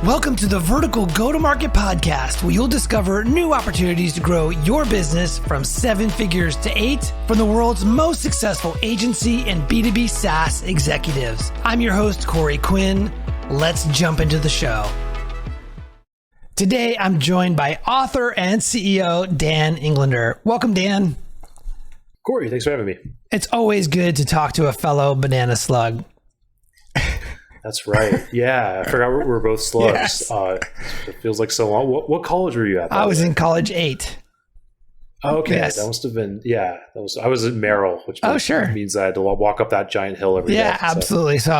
Welcome to the Vertical Go-to-Market Podcast, where you'll discover new opportunities to grow your business from 7 figures to 8 from the world's most successful agency and B2B SaaS executives. I'm your host, Corey Quinn. Let's jump into the show. Today, I'm joined by author and CEO Dan Englander. Welcome, Dan. Corey, thanks for having me. It's always good to talk to a fellow banana slug. That's right. Yeah, I forgot we're both slugs. Yes. It feels like so long. What college were you at? I was in college 8. Okay, Yes. that must have been, I was at Merrill, which means I had to walk up that giant hill every day. Yeah, absolutely. So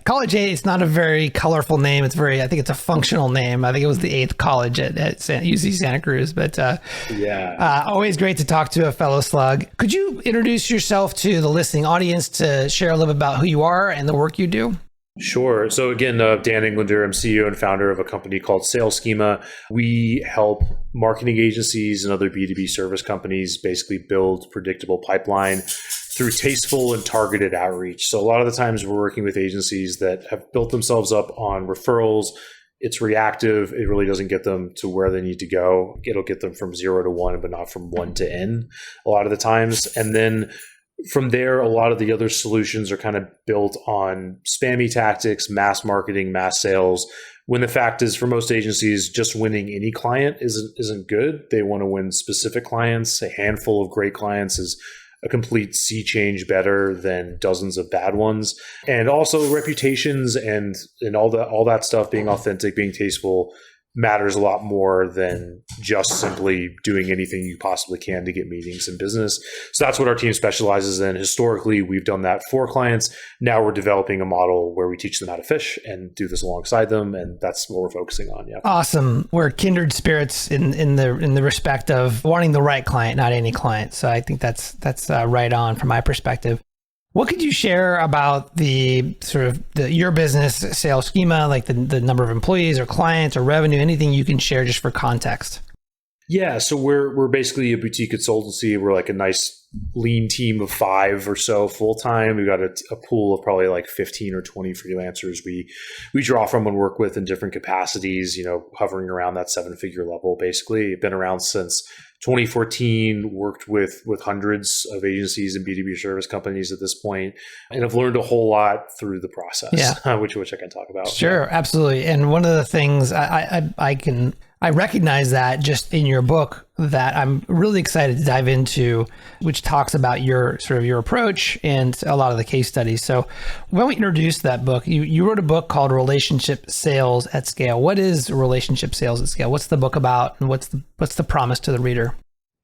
college 8, it's not a very colorful name. I think it's a functional name. I think it was the 8th college at UC Santa Cruz, but always great to talk to a fellow slug. Could you introduce yourself to the listening audience to share a little bit about who you are and the work you do? Sure. So again, Dan Englander, I'm CEO and founder of a company called Sales Schema. We help marketing agencies and other B2B service companies basically build predictable pipeline through tasteful and targeted outreach. So a lot of the times we're working with agencies that have built themselves up on referrals. It's reactive. It really doesn't get them to where they need to go. It'll get them from 0 to 1, but not from 1 to N a lot of the times. And then from there, a lot of the other solutions are kind of built on spammy tactics, mass marketing, mass sales. When the fact is, for most agencies, just winning any client isn't good. They want to win specific clients. A handful of great clients is a complete sea change better than dozens of bad ones. And also reputations and all that stuff, being authentic, being tasteful, matters a lot more than just simply doing anything you possibly can to get meetings in business. So that's what our team specializes in. Historically, we've done that for clients. Now we're developing a model where we teach them how to fish and do this alongside them. And that's what we're focusing on. Yeah. Awesome. We're kindred spirits in the respect of wanting the right client, not any client. So I think that's right on from my perspective. What could you share about your business sales schema, like the number of employees or clients or revenue, anything you can share just for context? Yeah, so we're basically a boutique consultancy. We're like a nice lean team of 5 or so full time. We've got a pool of probably like 15 or 20 freelancers we draw from and work with in different capacities, hovering around that 7-figure level. Basically, been around since 2014, worked with hundreds of agencies and B2B service companies at this point, and I've learned a whole lot through the process, which I can talk about. Sure, absolutely. And one of the things I recognize that just in your book that I'm really excited to dive into, which talks about your approach and a lot of the case studies. So when we introduced that book, you wrote a book called Relationship Sales at Scale. What is Relationship Sales at Scale? What's the book about, and what's the promise to the reader?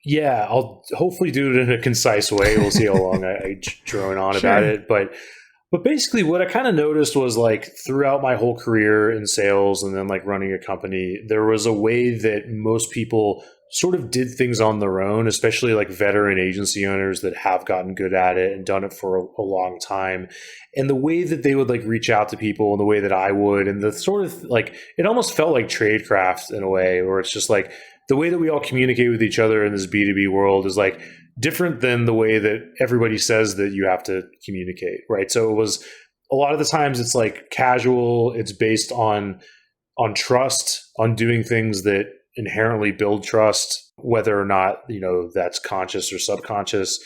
Yeah, I'll hopefully do it in a concise way. We'll see how long I drone on about it. But basically what I kind of noticed was like throughout my whole career in sales and then like running a company, there was a way that most people sort of did things on their own, especially like veteran agency owners that have gotten good at it and done it for a long time. And the way that they would like reach out to people and the way that I would, and the sort of like, it almost felt like tradecraft in a way, where it's just like the way that we all communicate with each other in this B2B world is like different than the way that everybody says that you have to communicate, right? So it was a lot of the times it's like casual, it's based on trust, on doing things that inherently build trust, whether or not, that's conscious or subconscious.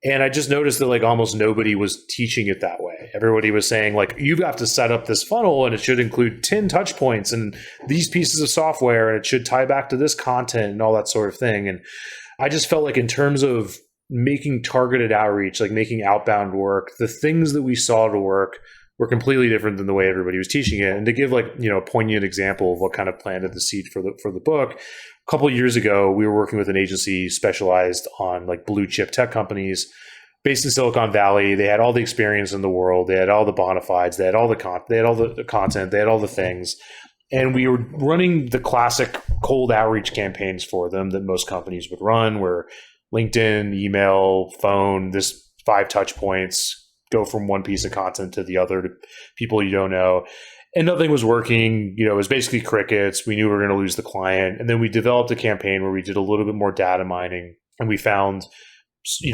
And I just noticed that like almost nobody was teaching it that way. Everybody was saying like, you have to set up this funnel and it should include 10 touch points and these pieces of software and it should tie back to this content and all that sort of thing. And I just felt like in terms of making targeted outreach, like making outbound work, the things that we saw to work were completely different than the way everybody was teaching it. And to give like, a poignant example of what kind of planted the seed for the book, a couple of years ago, we were working with an agency specialized on like blue chip tech companies based in Silicon Valley. They had all the experience in the world. They had all the bona fides. They had all the content. They had all the things. And we were running the classic cold outreach campaigns for them that most companies would run, where LinkedIn, email, phone, this 5 touch points, go from one piece of content to the other to people you don't know. And nothing was working. It was basically crickets. We knew we were going to lose the client. And then we developed a campaign where we did a little bit more data mining, and we found we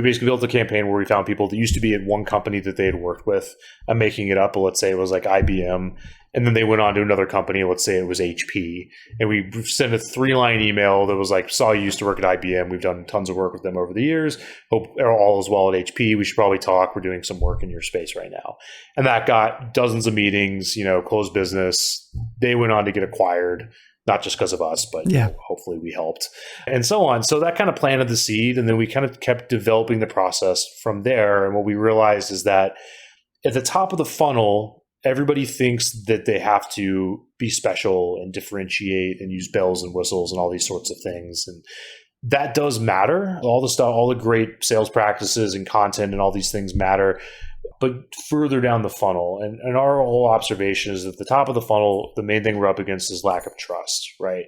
basically built a campaign where we found people that used to be at one company that they had worked with. I'm making it up, but let's say it was like IBM. And then they went on to another company, let's say it was HP, and we sent a 3-line email that was like, saw you used to work at IBM. We've done tons of work with them over the years. Hope all is well at HP. We should probably talk. We're doing some work in your space right now. And that got dozens of meetings, closed business. They went on to get acquired, not just because of us, but hopefully we helped, and so on. So that kind of planted the seed, and then we kind of kept developing the process from there. And what we realized is that at the top of the funnel, everybody thinks that they have to be special and differentiate and use bells and whistles and all these sorts of things. And that does matter. All the stuff, all the great sales practices and content and all these things matter. But further down the funnel, and our whole observation is that at the top of the funnel, the main thing we're up against is lack of trust, right?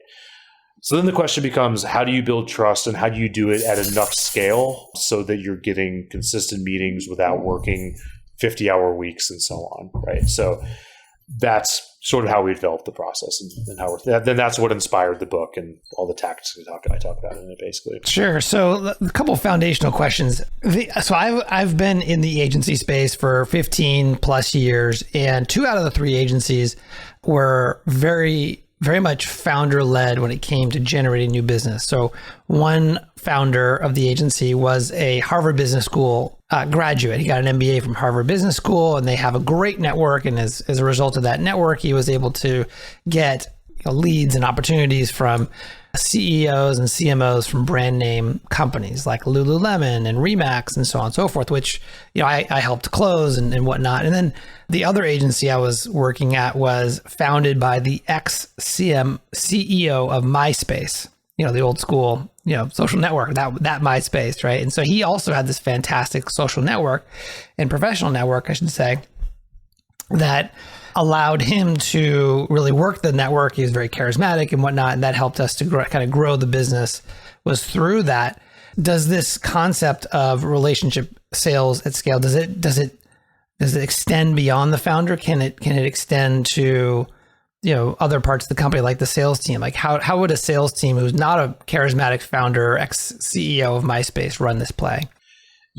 So then the question becomes, how do you build trust, and how do you do it at enough scale so that you're getting consistent meetings without working 50-hour weeks and so on, right? So that's sort of how we developed the process, and how then that's what inspired the book and all the tactics I talk about in it, basically. Sure. So a couple of foundational questions. So I've been in the agency space for 15 plus years, and 2 out of the 3 agencies were very much founder led when it came to generating new business. So one founder of the agency was a Harvard Business School graduate. He got an MBA from Harvard Business School, and they have a great network. And as a result of that network, he was able to get leads and opportunities from CEOs and CMOs from brand name companies like Lululemon and Remax and so on and so forth, which I helped close and whatnot. And then the other agency I was working at was founded by the CEO of MySpace, the old school, social network, that MySpace, right? And so he also had this fantastic social network and professional network, I should say, that allowed him to really work the network. He was very charismatic and whatnot, and that helped us to grow the business. Was through that. Does this concept of relationship sales at scale, does it extend beyond the founder? Can it extend to other parts of the company, like the sales team? Like how would a sales team who's not a charismatic founder, ex-CEO of MySpace, run this play?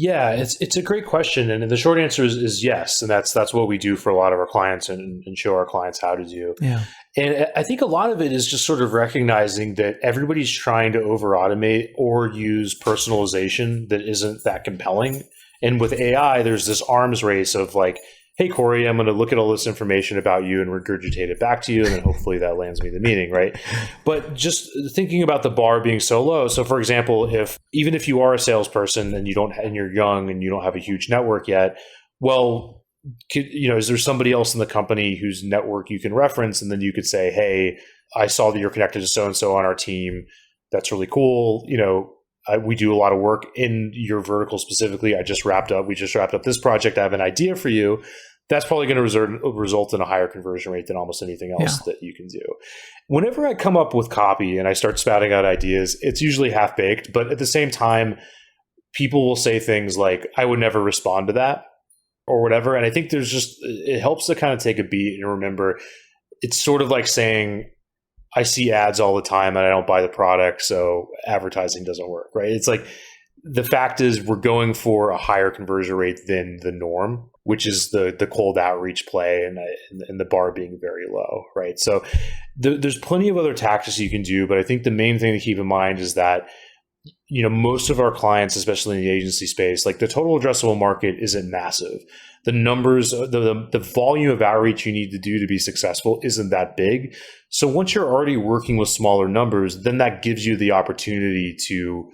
Yeah, it's a great question, and the short answer is yes, and that's what we do for a lot of our clients and show our clients how to do. Yeah, and I think a lot of it is just sort of recognizing that everybody's trying to over automate or use personalization that isn't that compelling. And with AI, there's this arms race of like, hey, Corey, I'm going to look at all this information about you and regurgitate it back to you, and then hopefully that lands me the meeting, right? But just thinking about the bar being so low. So, for example, even if you are a salesperson and you're young and you don't have a huge network yet, well, is there somebody else in the company whose network you can reference, and then you could say, hey, I saw that you're connected to so and so on our team. That's really cool. We do a lot of work in your vertical specifically. We just wrapped up this project. I have an idea for you. That's probably going to result in a higher conversion rate than almost anything else that you can do. Whenever I come up with copy and I start spouting out ideas, it's usually half-baked, but at the same time, people will say things like, I would never respond to that or whatever. And I think it helps to kind of take a beat and remember, it's sort of like saying, I see ads all the time and I don't buy the product, so advertising doesn't work, right? It's like, the fact is we're going for a higher conversion rate than the norm, which is the cold outreach play and the bar being very low, right? So there's plenty of other tactics you can do, but I think the main thing to keep in mind is that most of our clients, especially in the agency space, like the total addressable market isn't massive. The numbers, the volume of outreach you need to do to be successful isn't that big. So once you're already working with smaller numbers, then that gives you the opportunity to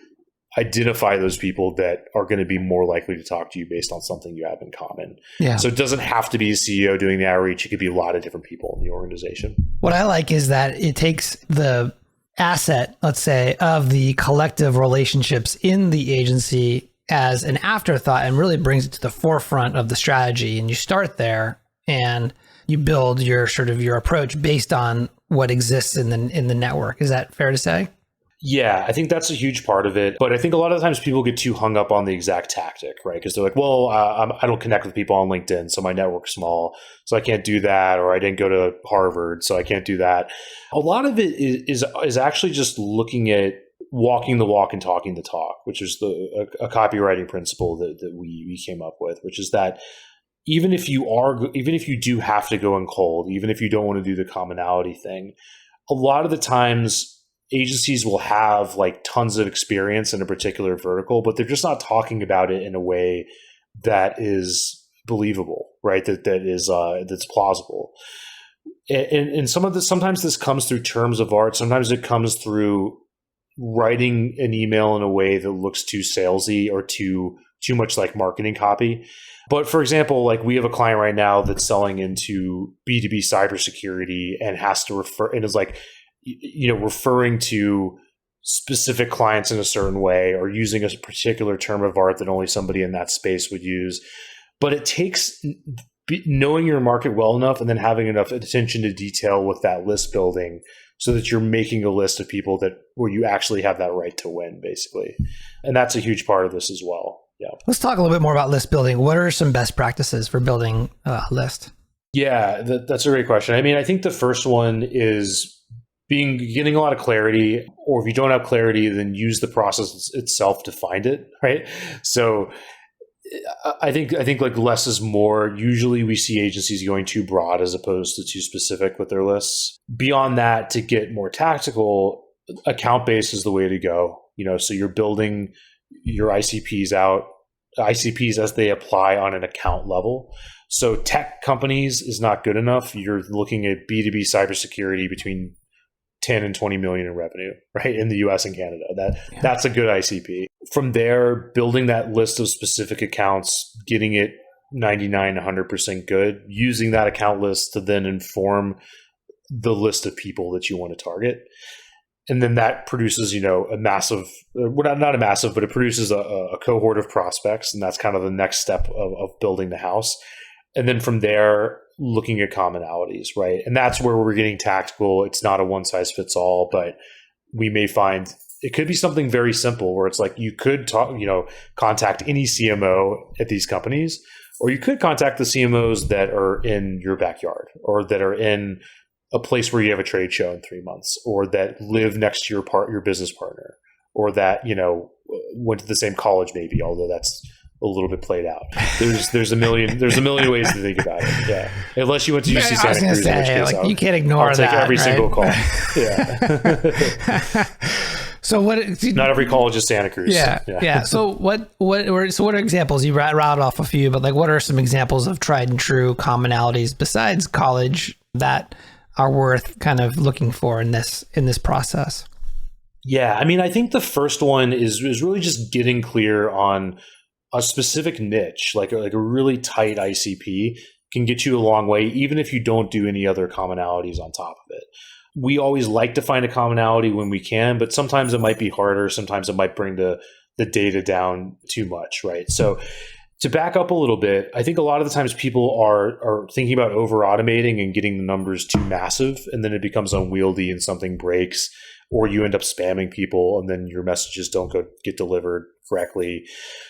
identify those people that are going to be more likely to talk to you based on something you have in common. Yeah. So it doesn't have to be a CEO doing the outreach. It could be a lot of different people in the organization. What I like is that it takes the asset, let's say, of the collective relationships in the agency as an afterthought and really brings it to the forefront of the strategy. And you start there and you build your approach based on what exists in the network. Is that fair to say? Yeah, I think that's a huge part of it. But I think a lot of times people get too hung up on the exact tactic, right? Because they're like, well, I don't connect with people on LinkedIn, so my network's small, so I can't do that. Or I didn't go to Harvard, so I can't do that. A lot of it is actually just looking at walking the walk and talking the talk, which is a copywriting principle that we came up with, which is that even if you do have to go in cold, even if you don't want to do the commonality thing, a lot of the times agencies will have like tons of experience in a particular vertical, but they're just not talking about it in a way that is believable, right? That's plausible. And sometimes this comes through terms of art. Sometimes it comes through writing an email in a way that looks too salesy or too much like marketing copy. But for example, like we have a client right now that's selling into B2B cybersecurity and has to refer and is like, referring to specific clients in a certain way or using a particular term of art that only somebody in that space would use. But it takes knowing your market well enough and then having enough attention to detail with that list building so that you're making a list of people where you actually have that right to win, basically. And that's a huge part of this as well. Yeah. Let's talk a little bit more about list building. What are some best practices for building a list? Yeah, that's a great question. I mean, I think the first one is getting a lot of clarity, or if you don't have clarity, then use the process itself to find it, right? So I think like less is more. Usually we see agencies going too broad as opposed to too specific with their lists. Beyond that, to get more tactical, account based is the way to go. So you're building your ICPs as they apply on an account level. So tech companies is not good enough. You're looking at B2B cybersecurity between 10 and 20 million in revenue, right? In the US and Canada. That's a good ICP. From there, building that list of specific accounts, getting it 99, 100% good, using that account list to then inform the list of people that you want to target. And then that produces, a massive, not a massive, but it produces a cohort of prospects. And that's kind of the next step of building the house. And then from there, looking at commonalities, right? And that's where we're getting tactical. It's not a one size fits all, but we may find it could be something very simple where it's like you could contact any CMO at these companies, or you could contact the CMOs that are in your backyard or that are in a place where you have a trade show in 3 months, or that live next to your business partner, or that, went to the same college maybe, although that's a little bit played out. There's a million ways to think about it. Yeah, unless you went to UC Santa Cruz, in which case you can't ignore I'll that. Take every right? single call. Yeah. So not every college is Santa Cruz. Yeah. So what are examples? You rattled off a few, but like what are some examples of tried and true commonalities besides college that are worth kind of looking for in this process? Yeah, I mean, I think the first one is really just getting clear on a specific niche, like a really tight ICP can get you a long way, even if you don't do any other commonalities on top of it. We always like to find a commonality when we can, but sometimes it might be harder. Sometimes it might bring the data down too much, right? So to back up a little bit, I think a lot of the times people are thinking about over automating and getting the numbers too massive, and then it becomes unwieldy and something breaks, or you end up spamming people and then your messages don't get delivered correctly.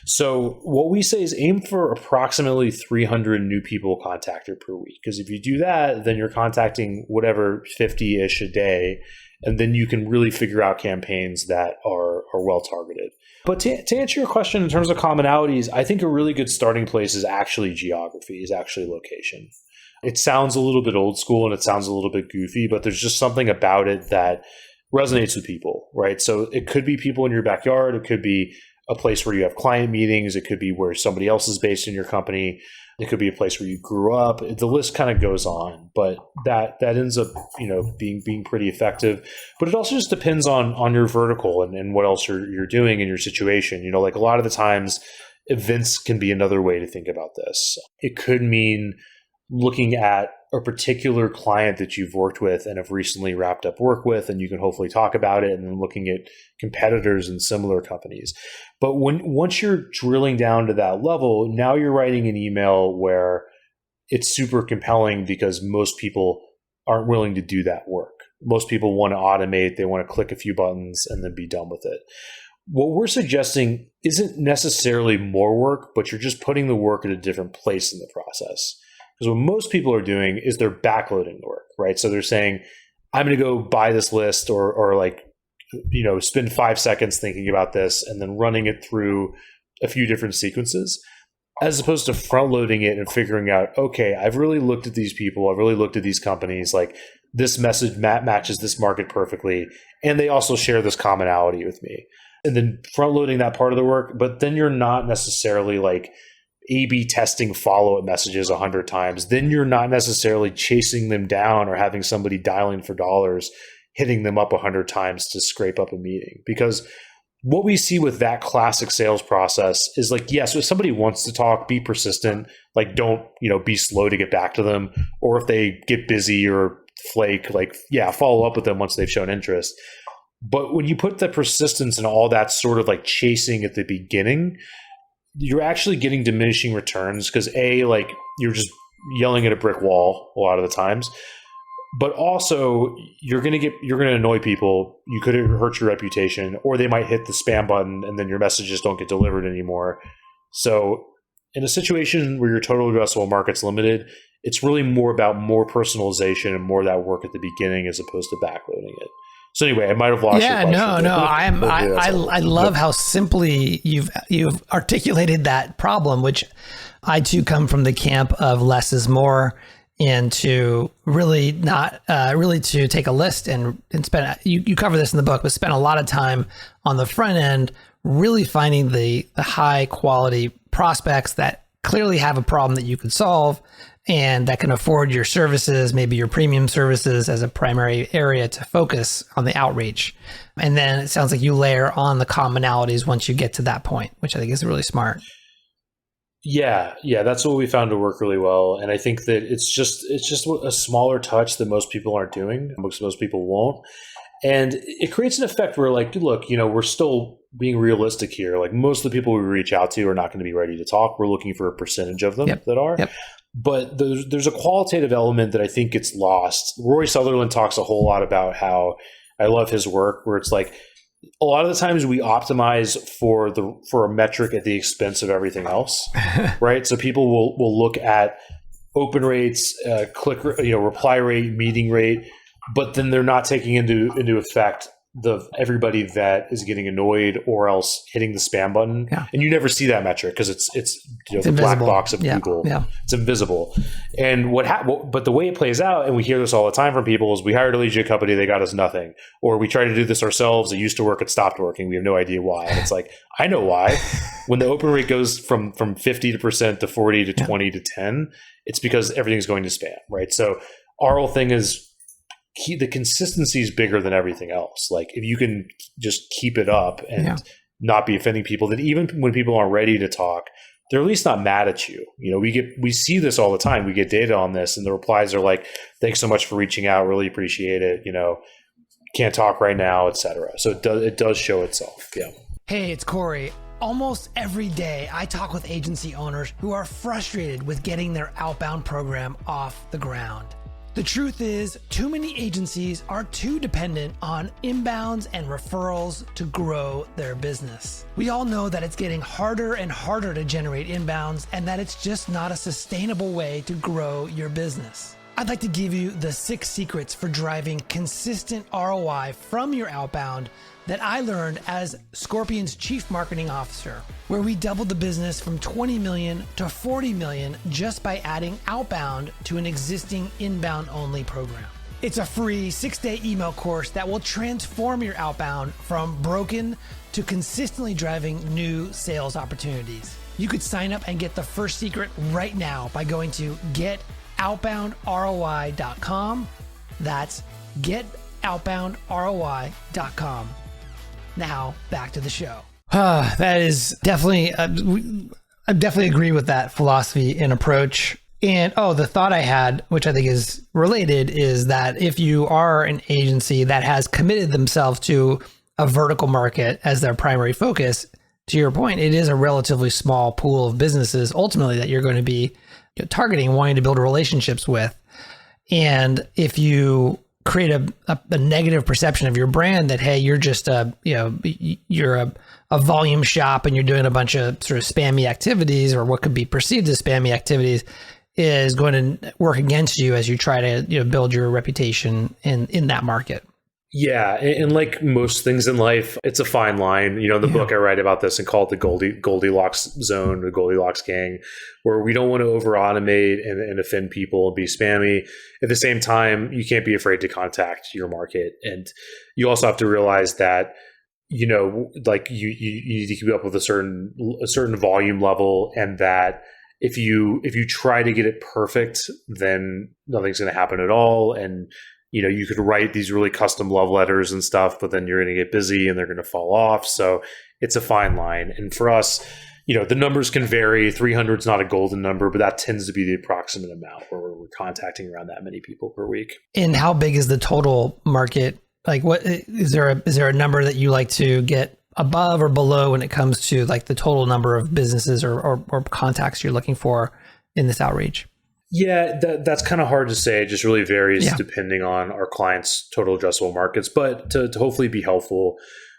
So what we say is aim for approximately 300 new people contacted per week. Because if you do that, then you're contacting whatever 50-ish a day, and then you can really figure out campaigns that are well targeted. But to answer your question in terms of commonalities, I think a really good starting place is actually geography, is actually location. It sounds a little bit old school and it sounds a little bit goofy, but there's just something about it that resonates with people, right? So it could be people in your backyard. It could be a place where you have client meetings. It could be where somebody else is based in your company. It could be a place where you grew up. The list kind of goes on, but that ends up, being pretty effective. But it also just depends on your vertical and what else you're doing in your situation. Like a lot of the times, events can be another way to think about this. It could mean looking at a particular client that you've worked with and have recently wrapped up work with, and you can hopefully talk about it, and then looking at competitors in similar companies. But once you're drilling down to that level, now you're writing an email where it's super compelling because most people aren't willing to do that work. Most people want to automate, they want to click a few buttons and then be done with it. What we're suggesting isn't necessarily more work, but you're just putting the work at a different place in the process. Because what most people are doing is they're backloading the work, right? So they're saying, I'm going to go buy this list or spend 5 seconds thinking about this and then running it through a few different sequences. as opposed to front loading it and figuring out, okay, I've really looked at these people. I've really looked at these companies. Like this message matches this market perfectly. And they also share this commonality with me. And then front loading that part of the work, but then you're not necessarily like A/B testing follow-up messages 100 times. Then you're not necessarily chasing them down or having somebody dialing for dollars, hitting them up 100 times to scrape up a meeting. Because what we see with that classic sales process is like, yes, if somebody wants to talk, be persistent, like don't, be slow to get back to them. Or if they get busy or flake, like, yeah, follow up with them once they've shown interest. But when you put the persistence and all that sort of like chasing at the beginning, you're actually getting diminishing returns because like you're just yelling at a brick wall a lot of the times, but also you're going to annoy people. You could hurt your reputation, or they might hit the spam button and then your messages don't get delivered anymore. So in a situation where your total addressable market's limited, it's really more about more personalization and more of that work at the beginning as opposed to backloading it. So anyway, I might have lost your question. No. I love how simply you've articulated that problem, which I too come from the camp of less is more, and to really not really to take a list and spend. You cover this in the book, but spend a lot of time on the front end, really finding the high quality prospects that clearly have a problem that you could solve, and that can afford your services, maybe your premium services as a primary area to focus on the outreach. And then it sounds like you layer on the commonalities once you get to that point, which I think is really smart. Yeah, that's what we found to work really well. And I think that it's just a smaller touch that most people aren't doing, most people won't. And it creates an effect where like, look, we're still being realistic here. Like most of the people we reach out to are not going to be ready to talk. We're looking for a percentage of them that are. Yep. But there's a qualitative element that I think gets lost. Roy Sutherland talks a whole lot about how I love his work, where it's like a lot of the times we optimize for a metric at the expense of everything else, right? So people will look at open rates, reply rate, meeting rate, but then they're not taking into effect everybody that is getting annoyed or else hitting the spam button. Yeah. And you never see that metric because it's the black box of Google. Yeah. It's invisible. And but the way it plays out, and we hear this all the time from people, is we hired a lead gen company, they got us nothing. Or we tried to do this ourselves, it used to work, it stopped working. We have no idea why. And it's like, I know why. When the open rate goes from 50% to 40 to 20 to 10, it's because everything's going to spam, right? So our whole thing is the consistency is bigger than everything else. Like if you can just keep it up and not be offending people, then even when people aren't ready to talk, they're at least not mad at you. We see this all the time. We get data on this, and the replies are like, "Thanks so much for reaching out. Really appreciate it. Can't talk right now, etc." So it does show itself. Yeah. Hey, it's Corey. Almost every day, I talk with agency owners who are frustrated with getting their outbound program off the ground. The truth is, too many agencies are too dependent on inbounds and referrals to grow their business. We all know that it's getting harder and harder to generate inbounds, and that it's just not a sustainable way to grow your business. I'd like to give you the 6 secrets for driving consistent ROI from your outbound that I learned as Scorpion's Chief Marketing Officer, where we doubled the business from 20 million to 40 million just by adding outbound to an existing inbound only program. It's a free 6-day email course that will transform your outbound from broken to consistently driving new sales opportunities. You could sign up and get the first secret right now by going to getoutboundroi.com. That's getoutboundroi.com. Now back to the show. That is definitely, I definitely agree with that philosophy and approach. And the thought I had, which I think is related, is that if you are an agency that has committed themselves to a vertical market as their primary focus, to your point, it is a relatively small pool of businesses ultimately that you're going to be targeting, wanting to build relationships with. And if you create a negative perception of your brand that, hey, you're just you're a volume shop and you're doing a bunch of sort of spammy activities, or what could be perceived as spammy activities, is going to work against you as you try to build your reputation in that market. Yeah, and like most things in life, it's a fine line. In the book I write about this and call it the Goldilocks zone, the Goldilocks gang, where we don't want to over automate and offend people and be spammy. At the same time, you can't be afraid to contact your market, and you also have to realize that like you need to keep up with a certain volume level, and that if you try to get it perfect, then nothing's going to happen at all, and you could write these really custom love letters and stuff, but then you're going to get busy and they're going to fall off. So it's a fine line. And for us, the numbers can vary. 300 is not a golden number, but that tends to be the approximate amount where we're contacting around that many people per week. And how big is the total market? Like, what is there a number that you like to get above or below when it comes to like the total number of businesses or contacts you're looking for in this outreach? Yeah, that's kind of hard to say. It just really varies depending on our clients' total addressable markets. But to hopefully be helpful,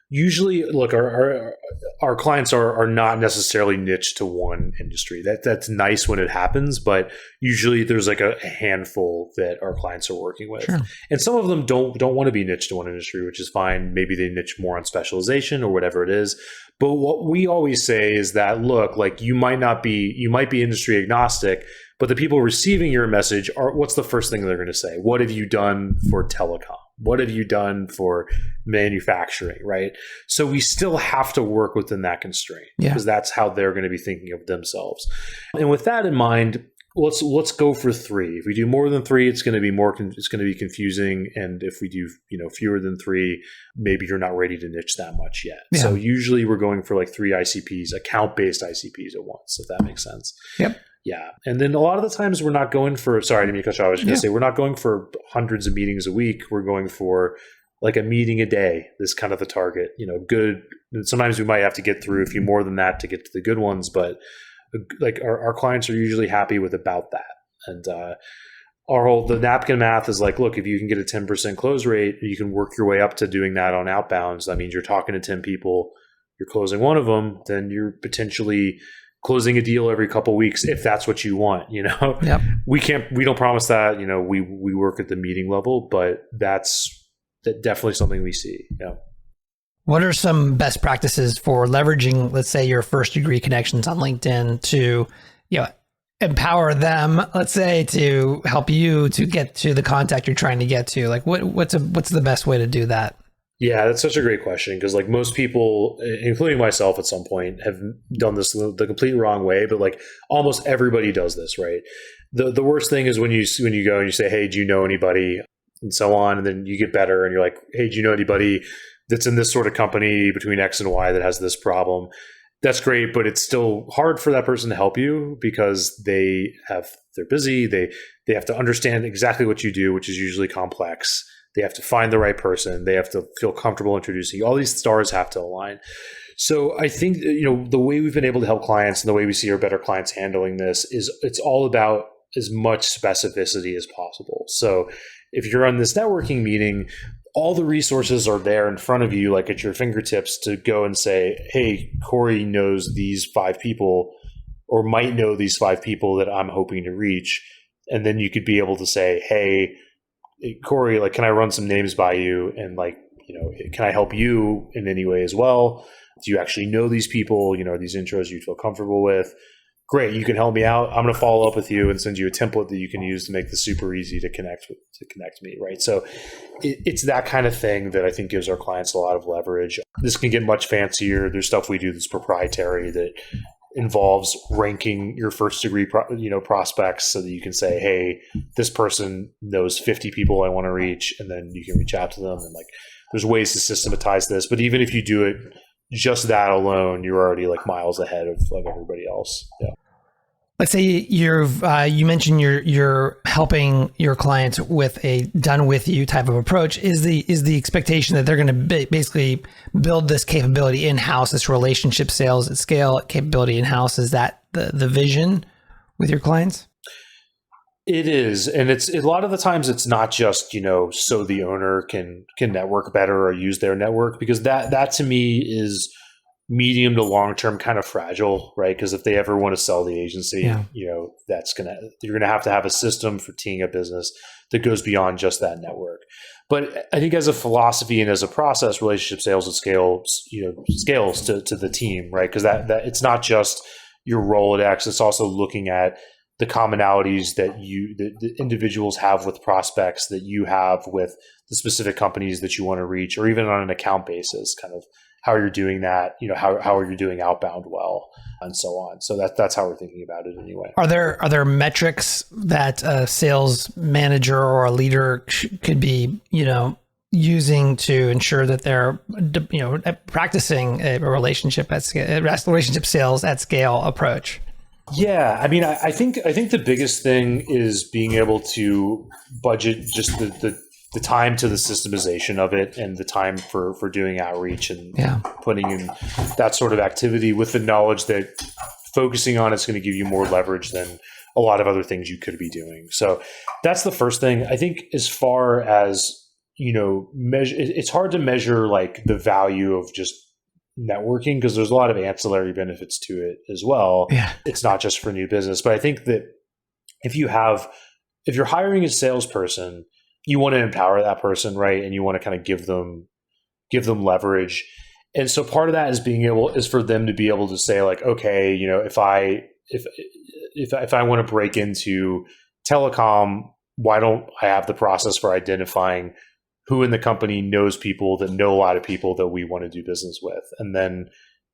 usually, look, our clients are not necessarily niche to one industry. That's nice when it happens, but usually there's like a handful that our clients are working with. Sure. And some of them don't want to be niche to one industry, which is fine. Maybe they niche more on specialization or whatever it is. But what we always say is that, look, like you might be industry agnostic, but the people receiving your message what's the first thing they're going to say? What have you done for telecom? What have you done for manufacturing, right? So we still have to work within that constraint because that's how they're going to be thinking of themselves. And with that in mind, let's go for 3. If we do more than 3, it's going to be it's going to be confusing. And if we do, fewer than 3, maybe you're not ready to niche that much yet. Yeah. So usually we're going for like 3 ICPs, account-based ICPs at once, if that makes sense. Yep. Yeah. And then a lot of the times we're not going for, sorry, I didn't mean to cut you off. I was going to say, we're not going for hundreds of meetings a week. We're going for like a meeting a day. This is kind of the target, good. And sometimes we might have to get through a few more than that to get to the good ones, but like our clients are usually happy with about that. And the napkin math is like, look, if you can get a 10% close rate, you can work your way up to doing that on outbounds. That means you're talking to 10 people, you're closing one of them, then you're potentially closing a deal every couple of weeks if that's what you want. Yep. We don't promise that. We work at the meeting level, but that's definitely something we see. Yeah. What are some best practices for leveraging, let's say, your first degree connections on LinkedIn to, empower them, let's say, to help you to get to the contact you're trying to get to? Like, what's the best way to do that? Yeah, that's such a great question because like most people, including myself at some point, have done this the complete wrong way. But like almost everybody does this, right? The worst thing is when you go and you say, "Hey, do you know anybody?" and so on, and then you get better and you're like, "Hey, do you know anybody that's in this sort of company between X and Y that has this problem?" That's great, but it's still hard for that person to help you because they're busy. They have to understand exactly what you do, which is usually complex. They have to find the right person. They have to feel comfortable introducing you. All these stars have to align. So I think, the way we've been able to help clients and the way we see our better clients handling this is it's all about as much specificity as possible. So if you're on this networking meeting, all the resources are there in front of you, like at your fingertips to go and say, hey, Corey knows these 5 people or might know these 5 people that I'm hoping to reach. And then you could be able to say, hey, Corey, like, can I run some names by you? And like, can I help you in any way as well? Do you actually know these people? Are these intros you feel comfortable with? Great, you can help me out. I'm going to follow up with you and send you a template that you can use to make this super easy to connect me, right? So it's that kind of thing that I think gives our clients a lot of leverage. This can get much fancier. There's stuff we do that's proprietary that involves ranking your first degree prospects so that you can say, hey, this person knows 50 people I want to reach, and then you can reach out to them. And like, there's ways to systematize this, but even if you do it just that alone, you're already like miles ahead of everybody else. Yeah. Let's say you mentioned you're helping your clients with a done with you type of approach. Is the expectation that they're going to basically build this capability in-house, this relationship sales at scale capability in-house? Is that the vision with your clients? It is. And it's a lot of the times it's not just, so the owner can network better or use their network, because that to me is medium to long term kind of fragile, right? Because if they ever want to sell the agency, you're gonna have a system for teeing up business that goes beyond just that network. But I think as a philosophy and as a process, relationship sales scales to the team, right? Because that it's not just your Rolodex; it's also looking at the commonalities that the individuals have with prospects, that you have with the specific companies that you want to reach, or even on an account basis, kind of how you're doing that, how are you doing outbound well, and so on. So that's how we're thinking about it anyway. Are there metrics that a sales manager or a leader could be, using to ensure that they're, practicing a relationship sales at scale approach? Yeah, I mean, I think the biggest thing is being able to budget just the time to the systemization of it and the time for doing outreach and putting in that sort of activity with the knowledge that focusing on it's going to give you more leverage than a lot of other things you could be doing. So that's the first thing. I think as far as, measure, it's hard to measure like the value of just networking because there's a lot of ancillary benefits to it as well. Yeah. It's not just for new business, but I think that if you're hiring a salesperson, you want to empower that person, right? And you want to kind of give them leverage. And so part of that is for them to be able to say like, okay, if I want to break into telecom, why don't I have the process for identifying who in the company knows people that know a lot of people that we want to do business with, and then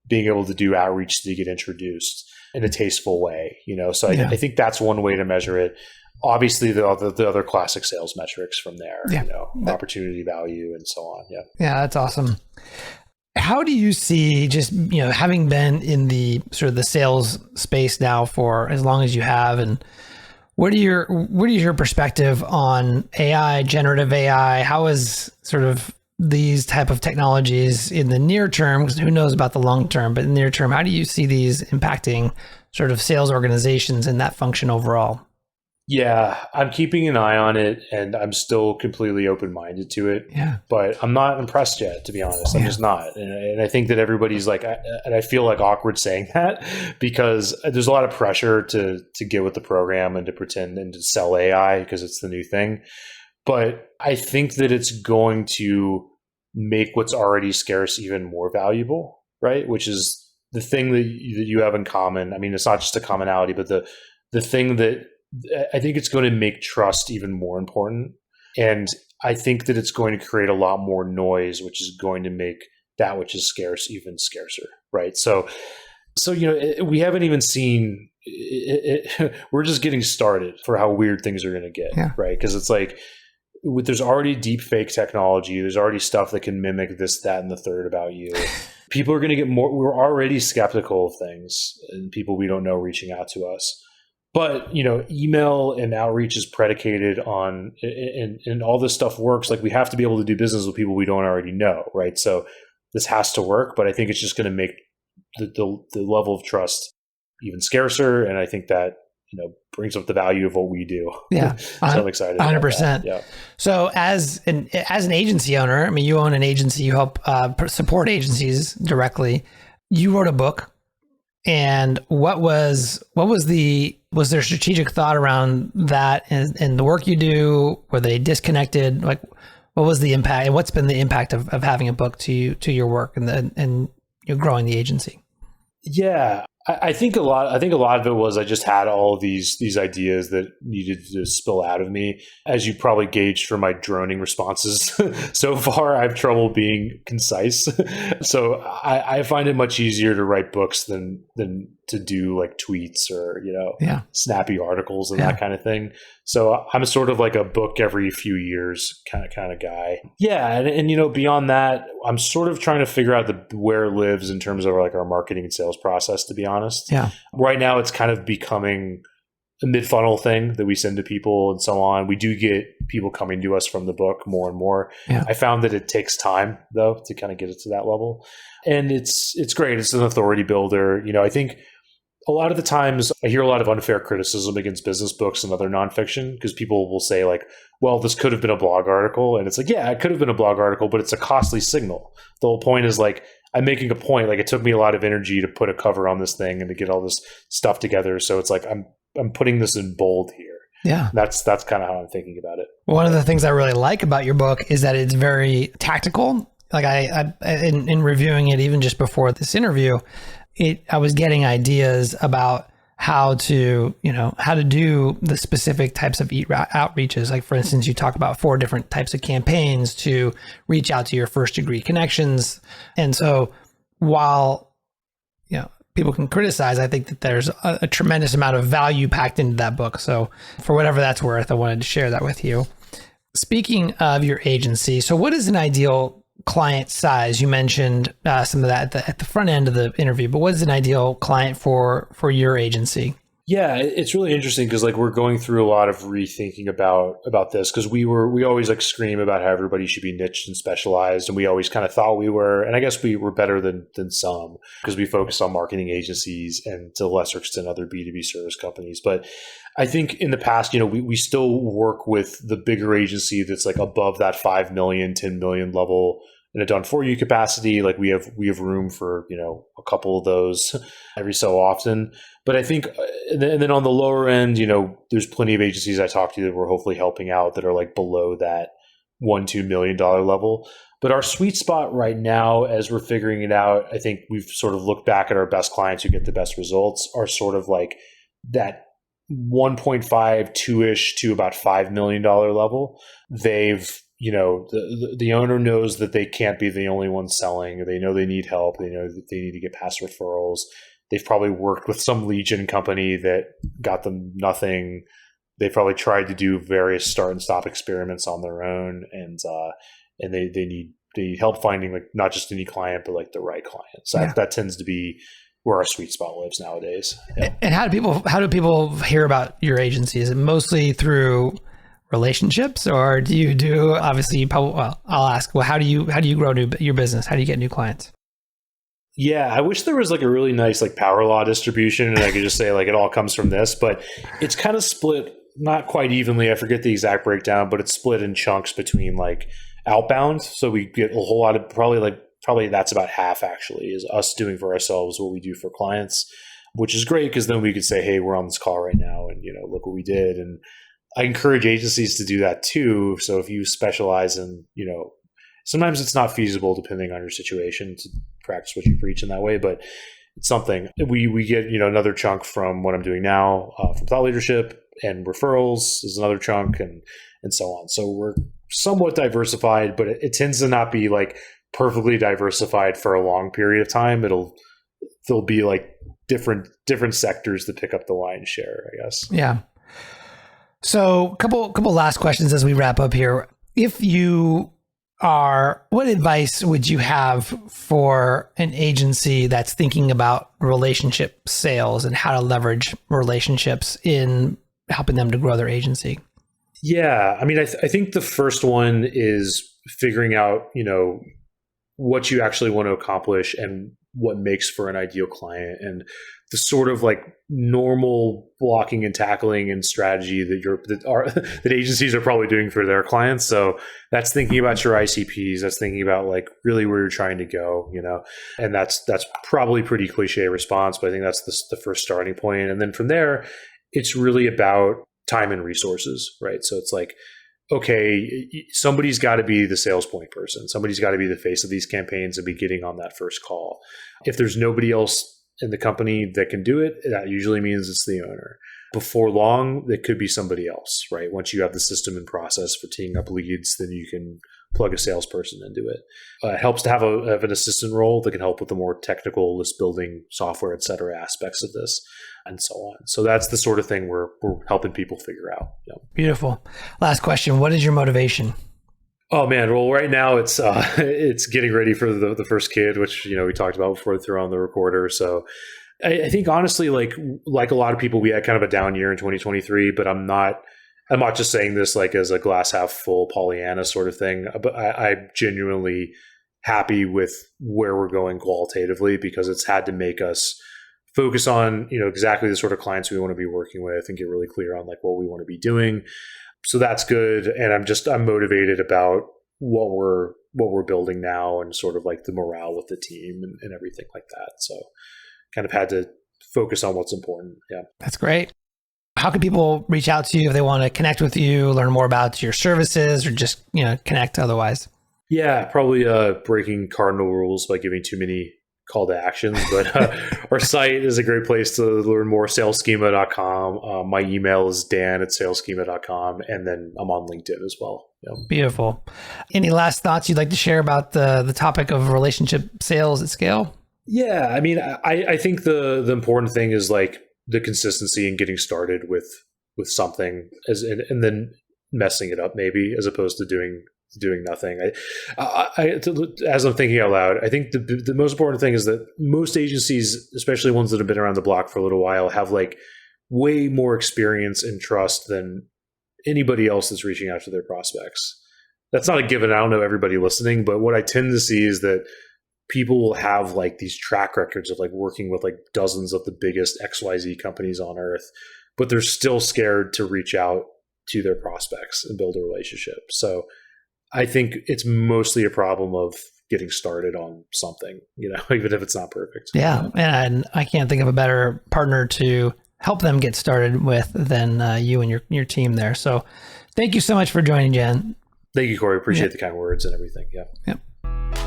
being able to do outreach to get introduced in a tasteful way, So I think that's one way to measure it. Obviously, the other classic sales metrics from there, opportunity value and so on. Yeah. Yeah, that's awesome. How do you see just, having been in the sort of the sales space now for as long as you have, and what is your perspective on AI, generative AI? How is sort of these type of technologies in the near term, because who knows about the long term, but in the near term, how do you see these impacting sort of sales organizations and that function overall? Yeah, I'm keeping an eye on it and I'm still completely open-minded to it. Yeah. But I'm not impressed yet, to be honest. I'm just not. And I think that everybody's like, and I feel like awkward saying that because there's a lot of pressure to get with the program and to pretend and to sell AI because it's the new thing. But I think that it's going to make what's already scarce even more valuable, right? Which is the thing that you have in common. I mean, it's not just a commonality, but the thing that I think it's going to make trust even more important. And I think that it's going to create a lot more noise, which is going to make that which is scarce even scarcer, right? So we haven't even seen it. We're just getting started for how weird things are going to get, right? Because it's like, there's already deep fake technology. There's already stuff that can mimic this, that, and the third about you. People are going to get more. We're already skeptical of things and people we don't know reaching out to us. But, email and outreach is predicated on, and all this stuff works. Like, we have to be able to do business with people we don't already know, right? So this has to work, but I think it's just going to make the level of trust even scarcer. And I think that, brings up the value of what we do. Yeah. So I'm excited. 100%. Yeah. So as an agency owner, I mean, you own an agency, you help support agencies directly. You wrote a book. And was there strategic thought around that and the work you do? Were they disconnected? Like, what was the impact, and what's been the impact of having a book to your work and you're growing the agency? Yeah, I think a lot of it was I just had all of these ideas that needed to spill out of me. As you probably gauged from my droning responses so far, I have trouble being concise. So I find it much easier to write books than to do like tweets or snappy articles and that kind of thing. So I'm sort of like a book every few years kind of guy. Yeah, and beyond that, I'm sort of trying to figure out where it lives in terms of like our marketing and sales process, to be honest. Yeah. Right now it's kind of becoming a mid-funnel thing that we send to people and so on. We do get people coming to us from the book more and more. Yeah. I found that it takes time though to kind of get it to that level. And it's great. It's an authority builder. I think a lot of the times I hear a lot of unfair criticism against business books and other nonfiction because people will say like, well, this could have been a blog article. And it's like, yeah, it could have been a blog article, but it's a costly signal. The whole point is like, I'm making a point. Like, it took me a lot of energy to put a cover on this thing and to get all this stuff together. So it's like I'm putting this in bold here. Yeah. That's kind of how I'm thinking about it. One of the things I really like about your book is that it's very tactical. Like I in reviewing it, even just before this interview, I was getting ideas about how to do the specific types of outreaches. Like, for instance, you talk about 4 different types of campaigns to reach out to your first degree connections. And so while, people can criticize, I think that there's a tremendous amount of value packed into that book. So for whatever that's worth, I wanted to share that with you. Speaking of your agency, so what is an ideal client size? You mentioned some of that at the front end of the interview, but what is an ideal client for your agency? Yeah, it's really interesting because like we're going through a lot of rethinking about this, because we always like scream about how everybody should be niched and specialized, and we always kind of thought we were, and I guess we were better than some because we focus on marketing agencies and to a lesser extent other B2B service companies. But I think in the past, we still work with the bigger agency that's like above that 5 million, 10 million level in a done for you capacity. Like we have room for, a couple of those every so often. But I think, and then on the lower end, there's plenty of agencies I talk to that we're hopefully helping out that are like below that $1-2 million level. But our sweet spot right now, as we're figuring it out, I think we've sort of looked back at our best clients who get the best results are sort of like that 1.5, 2-ish to about $5 million level. They've, the owner knows that they can't be the only one selling. They know they need help. They know that they need to get past referrals. They've probably worked with some lead gen company that got them nothing. They probably tried to do various start and stop experiments on their own, and they need help finding like not just any client, but like the right client. So that tends to be where our sweet spot lives nowadays. Yeah. And how do people hear about your agency? Is it mostly through relationships, or do you do, obviously you probably, well, I'll ask, how do you grow your business? How do you get new clients? Yeah, I wish there was like a really nice like power law distribution and I could just say like it all comes from this, but it's kind of split not quite evenly. I forget the exact breakdown, but it's split in chunks between like outbound. So we get a whole lot of probably that's about half actually is us doing for ourselves what we do for clients, which is great because then we could say, hey, we're on this call right now and look what we did. And I encourage agencies to do that too. So if you specialize in, sometimes it's not feasible depending on your situation to practice what you preach in that way, but it's something we get, another chunk from what I'm doing now, from thought leadership, and referrals is another chunk, and so on. So we're somewhat diversified, but it tends to not be like perfectly diversified for a long period of time. There'll be like different sectors that pick up the lion's share, I guess. Yeah. So couple last questions as we wrap up here. What advice would you have for an agency that's thinking about relationship sales and how to leverage relationships in helping them to grow their agency? Yeah. I mean, I think the first one is figuring out, what you actually want to accomplish and what makes for an ideal client, and the sort of like normal blocking and tackling and strategy that agencies are probably doing for their clients. So that's thinking about your ICPs. That's thinking about like really where you're trying to go, and that's probably pretty cliche response, but I think that's the first starting point. And then from there, it's really about time and resources, right? So it's like, okay, somebody's got to be the sales point person. Somebody's got to be the face of these campaigns and be getting on that first call. If there's nobody else in the company that can do it, that usually means it's the owner. Before long, it could be somebody else, right? Once you have the system and process for teeing up leads, then you can plug a salesperson into it. It helps to have an assistant role that can help with the more technical list building, software, et cetera, aspects of this, and so on. So that's the sort of thing we're helping people figure out. Beautiful. Last question. What is your motivation? Oh man, well right now it's getting ready for the first kid, which we talked about before we threw on the recorder. So I think honestly, like a lot of people, we had kind of a down year in 2023, but I'm not just saying this like as a glass half full Pollyanna sort of thing, but I'm genuinely happy with where we're going qualitatively, because it's had to make us focus on, exactly the sort of clients we want to be working with and get really clear on like what we want to be doing. So that's good. And I'm motivated about what we're what we're building now and sort of like the morale with the team and everything like that. So kind of had to focus on what's important. Yeah. That's great. How can people reach out to you if they want to connect with you, learn more about your services, or just, connect otherwise? Yeah, probably breaking cardinal rules by giving too many call to actions, but our site is a great place to learn more, saleschema.com. My email is dan@saleschema.com, and then I'm on LinkedIn as well. Yeah. Beautiful. Any last thoughts you'd like to share about the topic of relationship sales at scale? Yeah, I mean, I think the important thing is like the consistency in getting started with something and then messing it up maybe, as opposed to doing nothing. As I'm thinking out loud, I think the most important thing is that most agencies, especially ones that have been around the block for a little while, have like way more experience and trust than anybody else that's reaching out to their prospects. That's not a given. I don't know everybody listening, but what I tend to see is that people will have like these track records of like working with like dozens of the biggest XYZ companies on earth, but they're still scared to reach out to their prospects and build a relationship. So I think it's mostly a problem of getting started on something, even if it's not perfect. Yeah. And I can't think of a better partner to help them get started with than you and your team there. So thank you so much for joining, Jen. Thank you, Corey. Appreciate the kind words and everything. Yeah. Yep.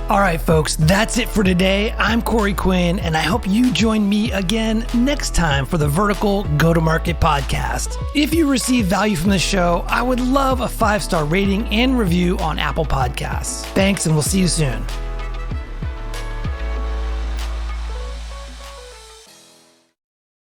All right, folks, that's it for today. I'm Corey Quinn, and I hope you join me again next time for the Vertical Go-to-Market Podcast. If you receive value from this show, I would love a 5-star rating and review on Apple Podcasts. Thanks, and we'll see you soon.